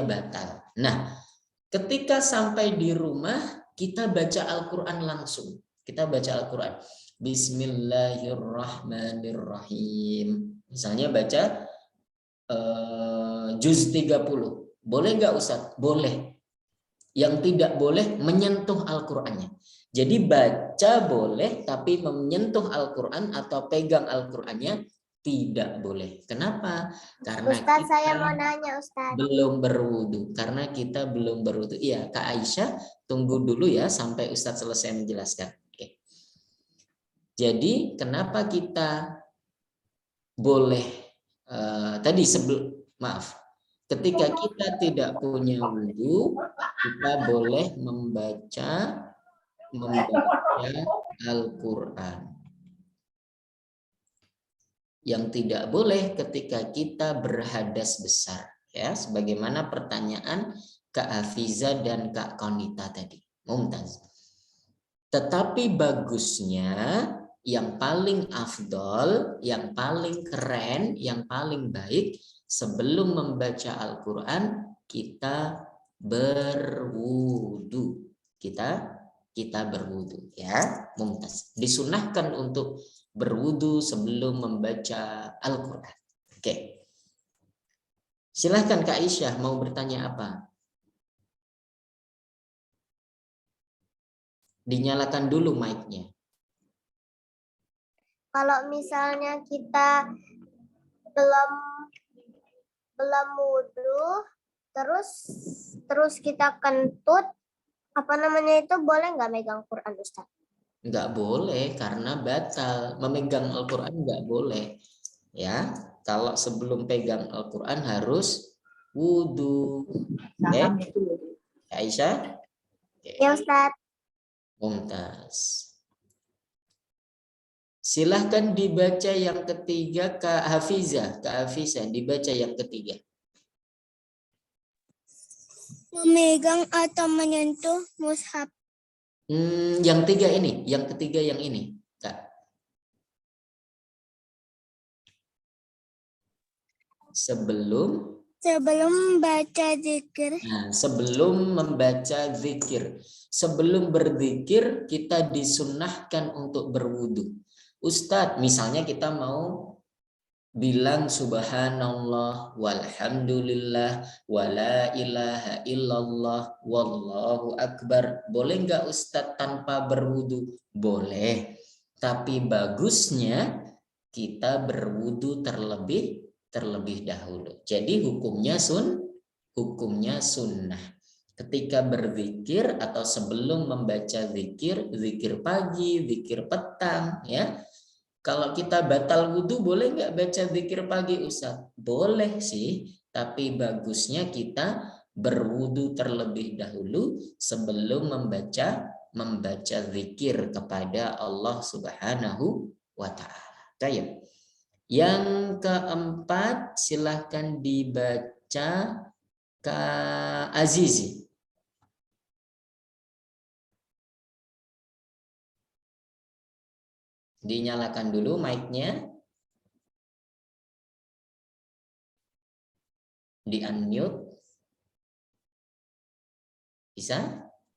batal. Nah, ketika sampai di rumah kita baca Al-Quran langsung. Kita baca Al-Quran. Bismillahirrahmanirrahim. Misalnya baca juz 30. Boleh nggak Ustadz? Boleh. Yang tidak boleh menyentuh Al-Qur'annya. Jadi baca boleh, tapi menyentuh Al-Quran atau pegang Al-Qur'annya tidak boleh. Kenapa? Karena Ustaz, kita saya mau nanya, Ustaz. belum berwudu. Karena kita belum berwudu. Iya, Kak Aisyah, tunggu dulu ya sampai Ustadz selesai menjelaskan. Oke. Jadi kenapa kita boleh ketika kita tidak punya wudu, kita boleh membaca Al-Quran. Yang tidak boleh ketika kita berhadas besar, ya, sebagaimana pertanyaan Kak Hafiza dan Kak Konita tadi. Mumtaz. Tetapi bagusnya yang paling afdol, yang paling keren, yang paling baik sebelum membaca Al-Quran kita berwudu. Kita berwudu ya, Mumtaz. Disunahkan untuk berwudu sebelum membaca Al-Quran. Oke. Silahkan Kak Aisyah mau bertanya apa? Dinyalakan dulu mic-nya. Kalau misalnya kita belum wudhu, terus kita kentut, apa namanya itu, boleh nggak megang Quran, Ustaz? Nggak boleh karena batal. Memegang Al-Quran nggak boleh. Ya, kalau sebelum pegang Al-Quran harus wudhu. Oke, Aisyah? Oke. Ya, Ustaz. Mumtaz. Silahkan dibaca yang ketiga Kak Hafizah. Kak Hafizah dibaca yang ketiga. Memegang atau menyentuh mushaf. Yang tiga ini, yang ketiga yang ini, Kak. Sebelum baca zikir. Nah, sebelum membaca zikir, sebelum berzikir kita disunahkan untuk berwudu. Ustadz, misalnya kita mau bilang subhanallah walhamdulillah wala ilaha illallah wallahu akbar. Boleh nggak Ustadz tanpa berwudu? Boleh. Tapi bagusnya kita berwudu terlebih dahulu. Jadi hukumnya sunnah. Ketika berzikir atau sebelum membaca zikir pagi, zikir petang, ya. Kalau kita batal wudhu, boleh nggak baca zikir pagi, Ustaz? Boleh sih, tapi bagusnya kita berwudhu terlebih dahulu sebelum membaca zikir kepada Allah Subhanahu wa Ta'ala. Baik. Yang keempat, silahkan dibaca Kak Azizi. Dinyalakan dulu mic-nya. Di-unmute. Bisa?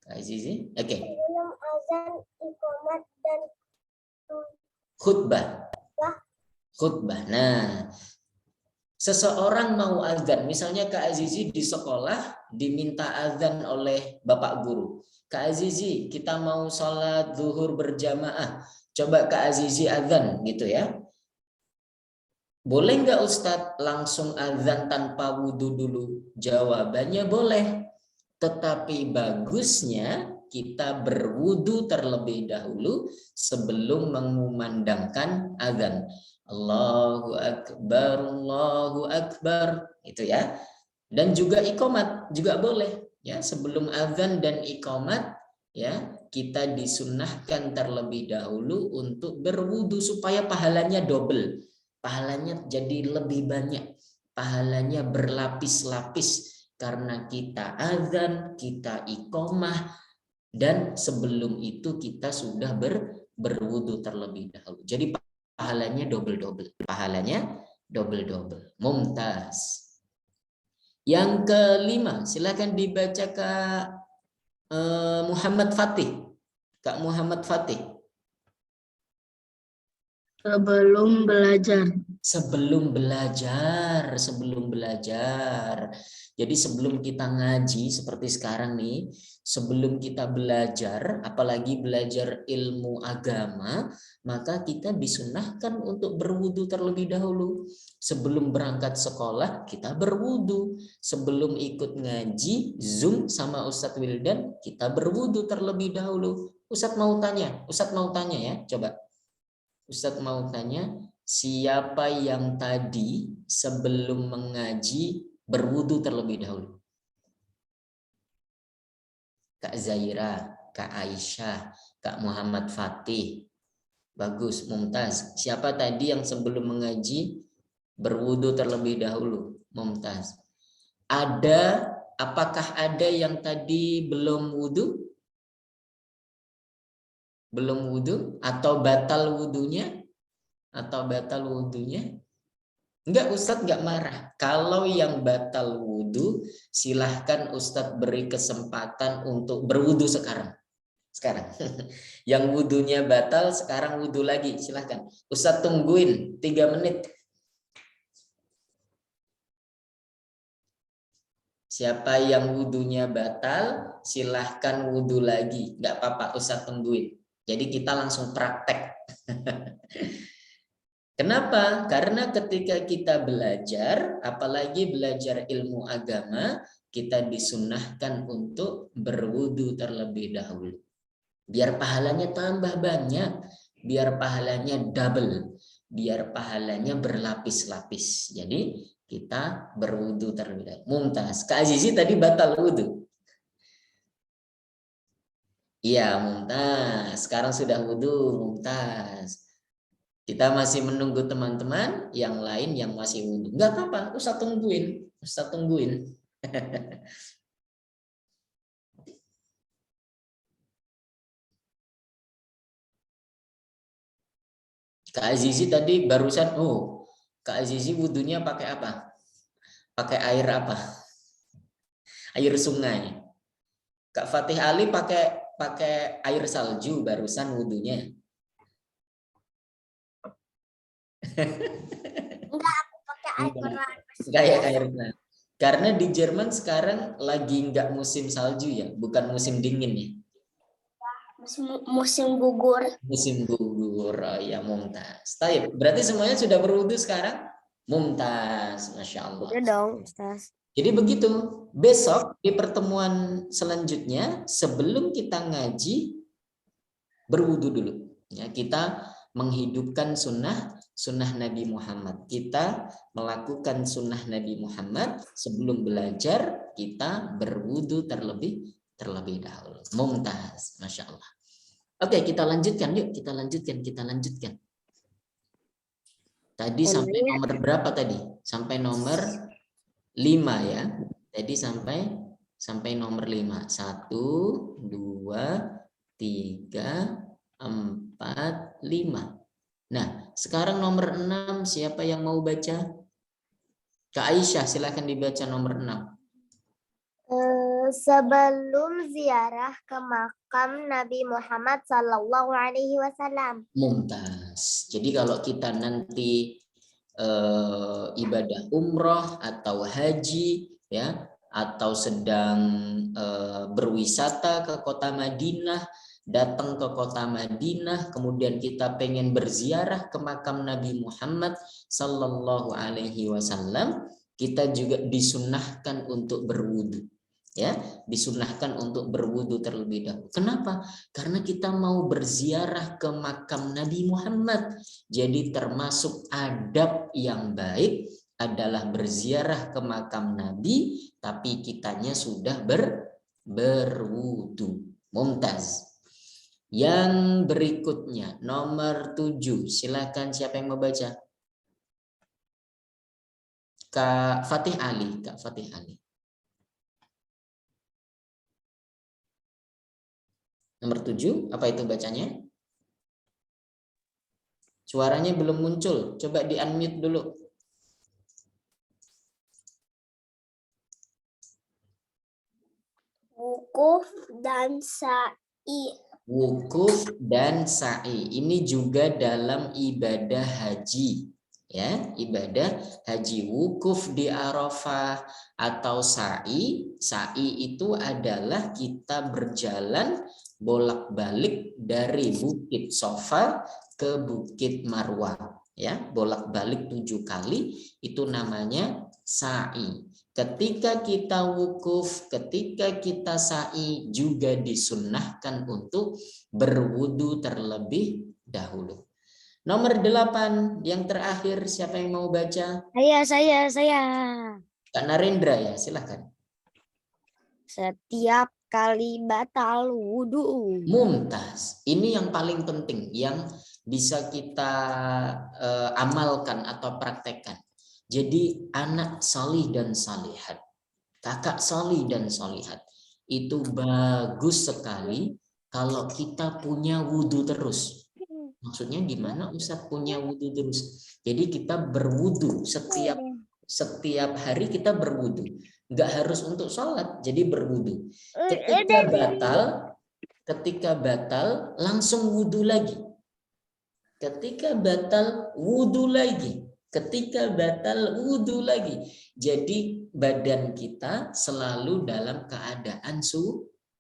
Kak Azizi? Oke. Sebelum azan, iqamat, dan Khutbah. Khutbah. Nah, seseorang mau azan, misalnya Kak Azizi di sekolah diminta azan oleh Bapak Guru. Kak Azizi, kita mau sholat zuhur berjamaah. Coba Kak Azizi azan gitu ya. Boleh nggak Ustadz langsung azan tanpa wudhu dulu? Jawabannya boleh. Tetapi bagusnya kita berwudhu terlebih dahulu sebelum mengumandangkan azan. Allahu Akbar, itu ya. Dan juga iqamat juga boleh, ya. Sebelum azan dan iqamat, ya, kita disunnahkan terlebih dahulu untuk berwudhu supaya pahalanya double, pahalanya jadi lebih banyak, pahalanya berlapis-lapis karena kita azan, kita iqamah, dan sebelum itu kita sudah berwudhu terlebih dahulu. Jadi pahalanya double-double. Mumtaz. Yang kelima, silakan dibaca Kak Muhammad Fatih. Kak Muhammad Fatih. Sebelum belajar. Sebelum belajar. Jadi sebelum kita ngaji seperti sekarang nih, sebelum kita belajar, apalagi belajar ilmu agama, maka kita disunahkan untuk berwudu terlebih dahulu. Sebelum berangkat sekolah, kita berwudu. Sebelum ikut ngaji, Zoom sama Ustadz Wildan, kita berwudu terlebih dahulu. Ustadz mau tanya ya, coba. Ustadz mau tanya, siapa yang tadi sebelum mengaji berwudu terlebih dahulu? Kak Zaira, Kak Aisyah, Kak Muhammad Fatih. Bagus, Mumtaz. Siapa tadi yang sebelum mengaji berwudu terlebih dahulu? Mumtaz. Ada apakah ada yang tadi belum wudhu? Belum wudhu atau batal wudhunya? Atau batal wudhunya? Enggak, Ustadz enggak marah. Kalau yang batal wudhu, silahkan Ustadz beri kesempatan untuk berwudhu sekarang. Yang wudhunya batal, sekarang wudhu lagi. Silahkan. Ustadz tungguin 3 menit. Siapa yang wudhunya batal, silahkan wudhu lagi. Enggak apa-apa, Ustadz tungguin. Jadi kita langsung praktek. Kenapa? Karena ketika kita belajar, apalagi belajar ilmu agama, kita disunahkan untuk berwudu terlebih dahulu. Biar pahalanya tambah banyak, biar pahalanya double, biar pahalanya berlapis-lapis. Jadi kita berwudu terlebih dahulu. Mumtaz. Kak Azizi tadi batal wudu. Iya, Mumtaz. Sekarang sudah wudu, Mumtaz. Kita masih menunggu teman-teman yang lain yang masih wudhu. Enggak apa-apa, Ustaz tungguin. Ustaz tungguin. Kak Azizi tadi barusan, Kak Azizi wudhunya pakai apa? Pakai air apa? Air sungai. Kak Fatih Ali pakai air salju barusan wudhunya. Enggak, aku pakai air keran. Kayak air keran. Karena di Jerman sekarang lagi nggak musim salju ya, bukan musim dingin ya. Musim gugur. Musim gugur, ya Mumtaz. Taib. Berarti semuanya sudah berwudu sekarang? Mumtaz, Masya Allah. Udah dong, Ustaz. Jadi begitu. Besok di pertemuan selanjutnya, sebelum kita ngaji, berwudu dulu. Ya, kita menghidupkan sunnah Nabi Muhammad. Kita melakukan sunnah Nabi Muhammad sebelum belajar, kita berwudu terlebih dahulu. Mumtaz, Masya Allah. Oke, kita lanjutkan yuk. Kita lanjutkan. Tadi sampai nomor berapa tadi? Sampai nomor 5 ya. Tadi sampai nomor 5. 1, 2, 3, 4, 5. Nah, sekarang nomor 6 siapa yang mau baca? Kak Aisyah, silakan dibaca nomor 6. Sebelum ziarah ke makam Nabi Muhammad Sallallahu Alaihi Wasallam. Mumtaz. Jadi kalau kita nanti ibadah umroh atau haji ya, atau sedang berwisata ke kota Madinah, datang ke kota Madinah, kemudian kita pengen berziarah ke makam Nabi Muhammad Sallallahu Alaihi Wasallam, kita juga disunahkan untuk berwudu. Ya, disunahkan untuk berwudu terlebih dahulu. Kenapa? Karena kita mau berziarah ke makam Nabi Muhammad. Jadi termasuk adab yang baik adalah berziarah ke makam Nabi, tapi kitanya sudah berwudu. Mumtaz. Yang berikutnya nomor 7. Silakan siapa yang mau baca? Kak Fatih Ali, Kak Fatih Ali. Nomor 7, apa itu bacanya? Suaranya belum muncul, coba di-unmute dulu. Wukuf dan sa'i. Wukuf dan sa'i. Ini juga dalam ibadah haji. Ya, ibadah haji, wukuf di Arafah atau sa'i. Sa'i itu adalah kita berjalan bolak-balik dari Bukit Sofa ke Bukit Marwah, ya, bolak-balik 7 kali, itu namanya sa'i. Ketika kita wukuf, ketika kita sa'i, juga disunnahkan untuk berwudu terlebih dahulu. Nomor 8 yang terakhir, siapa yang mau baca? Saya. Kak Narendra ya, silahkan. Setiap kali batal wudu. Mumtaz. Ini yang paling penting yang bisa kita amalkan atau praktekkan. Jadi anak salih dan salihat, Kakak Soli dan Solihat, itu bagus sekali kalau kita punya wudhu terus. Maksudnya gimana Ustadz punya wudhu terus? Jadi kita berwudhu setiap hari kita berwudhu. Nggak harus untuk sholat, jadi berwudhu. Ketika batal langsung wudhu lagi. Ketika batal wudhu lagi. Ketika batal wudhu lagi. Jadi badan kita selalu dalam keadaan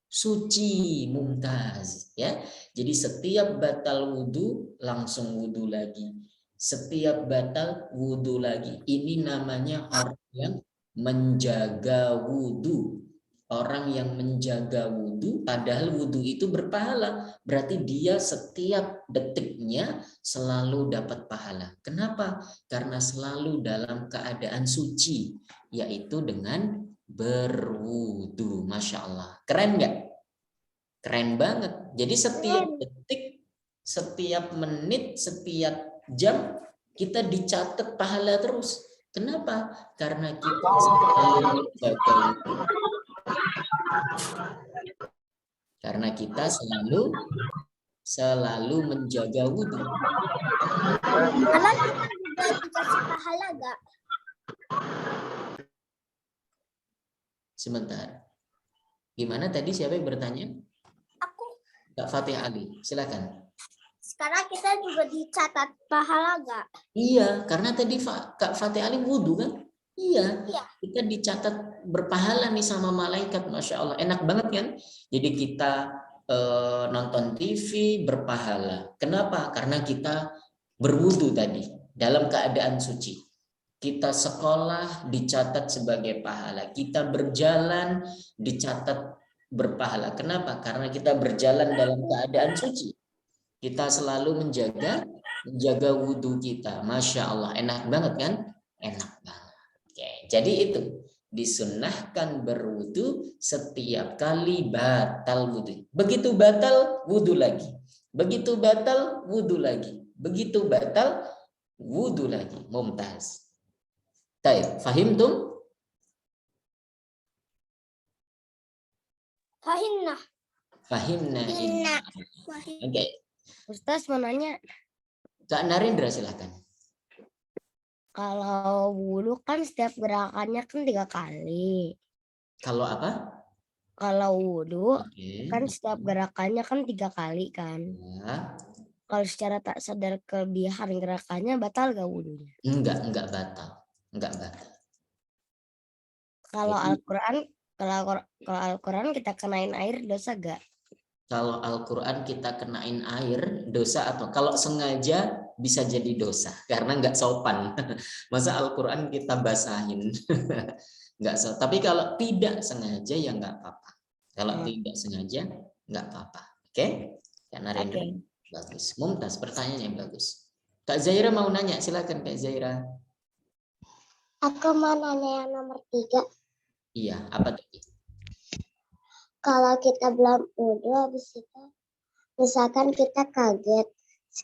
suci, mumtaz, ya. Jadi setiap batal wudhu langsung wudhu lagi. Setiap batal wudhu lagi. Ini namanya orang yang menjaga wudhu. Orang yang menjaga wudhu, padahal wudhu itu berpahala. Berarti dia setiap detiknya selalu dapat pahala. Kenapa? Karena selalu dalam keadaan suci, yaitu dengan berwudhu. Masya Allah. Keren nggak? Keren banget. Jadi setiap detik, setiap menit, setiap jam, kita dicatat pahala terus. Kenapa? Karena kita selalu menjaga wudhu. Karena kita selalu menjaga wudhu. Karena kita juga dikasih pahala gak? Sebentar. Gimana tadi siapa yang bertanya? Aku. Kak Fatih Ali, silakan. Sekarang kita juga dicatat pahala gak? Iya, karena tadi Kak Fatih Ali wudhu kan? Iya, Iya. kita dicatat berpahala nih sama malaikat, Masya Allah. Enak banget kan? Jadi kita nonton TV berpahala. Kenapa? Karena kita berwudhu tadi, dalam keadaan suci. Kita sekolah dicatat sebagai pahala. Kita berjalan dicatat berpahala. Kenapa? Karena kita berjalan dalam keadaan suci. Kita selalu menjaga wudhu kita. Masya Allah, enak banget kan? Enak banget. Oke, jadi itu disunnahkan berwudhu setiap kali batal wudhu. Begitu batal, wudhu lagi. Begitu batal, wudhu lagi. Begitu batal, wudhu lagi. Mumtaz. Baik, fahim tuh? Fahimna. Fahimna. Oke. Ustaz mau nanya, Kak Narendra silahkan. kalau wudhu kan setiap gerakannya kan 3 kali. Kalau apa? Kalau wudhu Oke. kan setiap gerakannya kan 3 kali kan. Ya. Kalau secara tak sadar kelebihan gerakannya batal gak wudhunya? Enggak batal. Enggak batal. Kalau Jadi- Al-Quran kita kenain air dosa gak? Kalau Al-Quran kita kenain air, dosa atau kalau sengaja bisa jadi dosa karena nggak sopan. Masa Al-Quran kita basahin, nggak sopan. Tapi kalau tidak sengaja ya nggak apa-apa. Kalau tidak sengaja nggak apa-apa. Oke? Karena Rendra bagus. Mumtaz, pertanyaannya bagus. Kak Zaira mau nanya, silakan Kak Zaira. Aku mau nanya yang nomor 3. Iya, apa tadi? Kalau kita belum wudhu habis itu, misalkan kita kaget,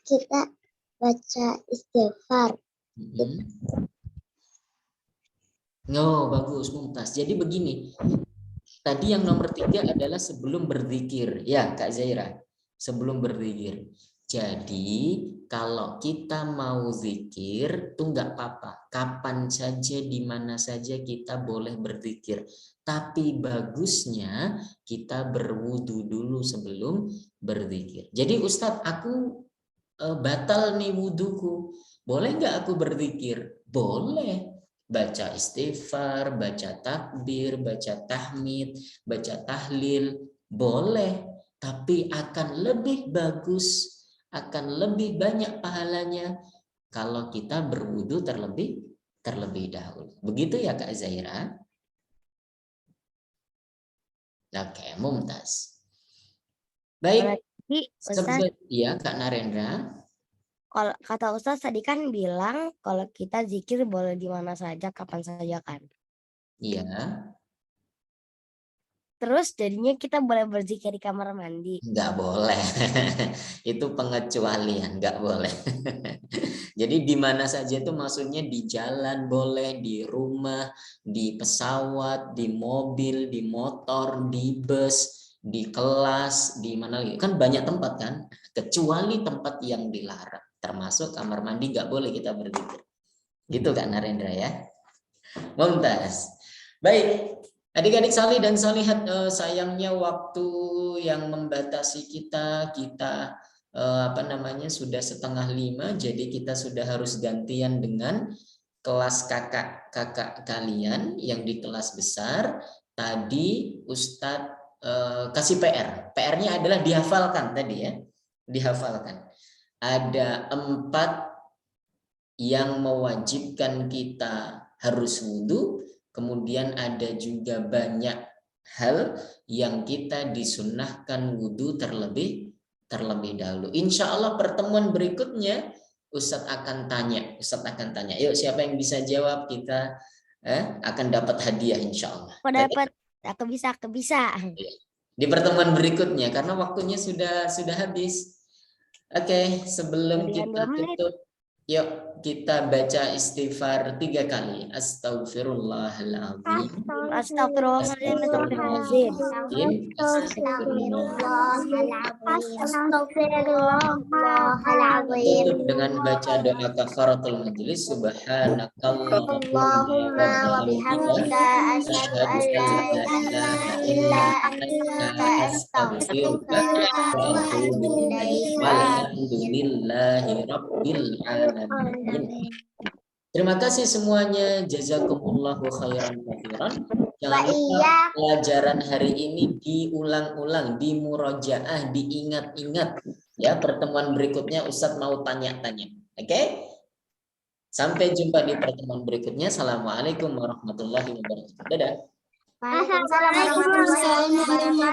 kita baca istighfar. Oh, bagus, Mumtaz. Jadi begini, tadi yang nomor 3 adalah sebelum berzikir, ya Kak Zaira, sebelum berzikir. Jadi kalau kita mau zikir tuh nggak apa-apa, kapan saja, di mana saja kita boleh berzikir. Tapi bagusnya kita berwudu dulu sebelum berzikir. Jadi Ustadz, aku batal nih wuduku, boleh nggak aku berzikir? Boleh. Baca istighfar, baca takbir, baca tahmid, baca tahlil, boleh. Tapi akan lebih bagus, akan lebih banyak pahalanya kalau kita berwudu terlebih dahulu. Begitu ya Kak Zaira? Oke, Mumtaz. Baik. Iya Kak Narendra. Kalau kata Ustaz tadi kan bilang kalau kita zikir boleh di mana saja, kapan saja kan? Iya. terus jadinya kita boleh berzikir di kamar mandi. Nggak boleh. Itu pengecualian, nggak boleh. Jadi di mana saja itu maksudnya di jalan boleh, di rumah, di pesawat, di mobil, di motor, di bus, di kelas, di mana lagi. Kan banyak tempat kan, kecuali tempat yang dilarang. Termasuk kamar mandi nggak boleh kita berzikir. Gitu Kak Narendra ya. Mumtaz. Baik, adik-adik salih dan salihat, sayangnya waktu yang membatasi kita sudah 4:30, jadi kita sudah harus gantian dengan kelas kakak-kakak kalian yang di kelas besar. Tadi Ustadz kasih PR. PR-nya adalah dihafalkan tadi ya, dihafalkan. Ada 4 yang mewajibkan kita harus wudhu, kemudian ada juga banyak hal yang kita disunnahkan wudhu terlebih dahulu. Insya Allah pertemuan berikutnya Ustadz akan tanya. Yuk siapa yang bisa jawab, kita akan dapat hadiah insya Allah. Aku dapat, aku bisa. Di pertemuan berikutnya karena waktunya sudah habis. Oke, sebelum kita tutup, yuk kita baca istighfar 3 kali. Astagfirullahaladzim. Astagfirullahaladzim. Tutup dengan baca doa kafaratul majelis. Subhanakallahumma wa bihamdika asyhadu an la ilaha illa anta astaghfiruka wa atubu ilaik. Walhamdulillahi rabbil alamin. Terima kasih semuanya, jazakumullahu khairan katsiran. Jangan lupa pelajaran hari ini diulang-ulang, dimurojaah, diingat-ingat. Ya, pertemuan berikutnya Ustadz mau tanya-tanya. Oke? Sampai jumpa di pertemuan berikutnya. Assalamualaikum warahmatullahi wabarakatuh. Dadah. Waalaikumsalam warahmatullahi wabarakatuh.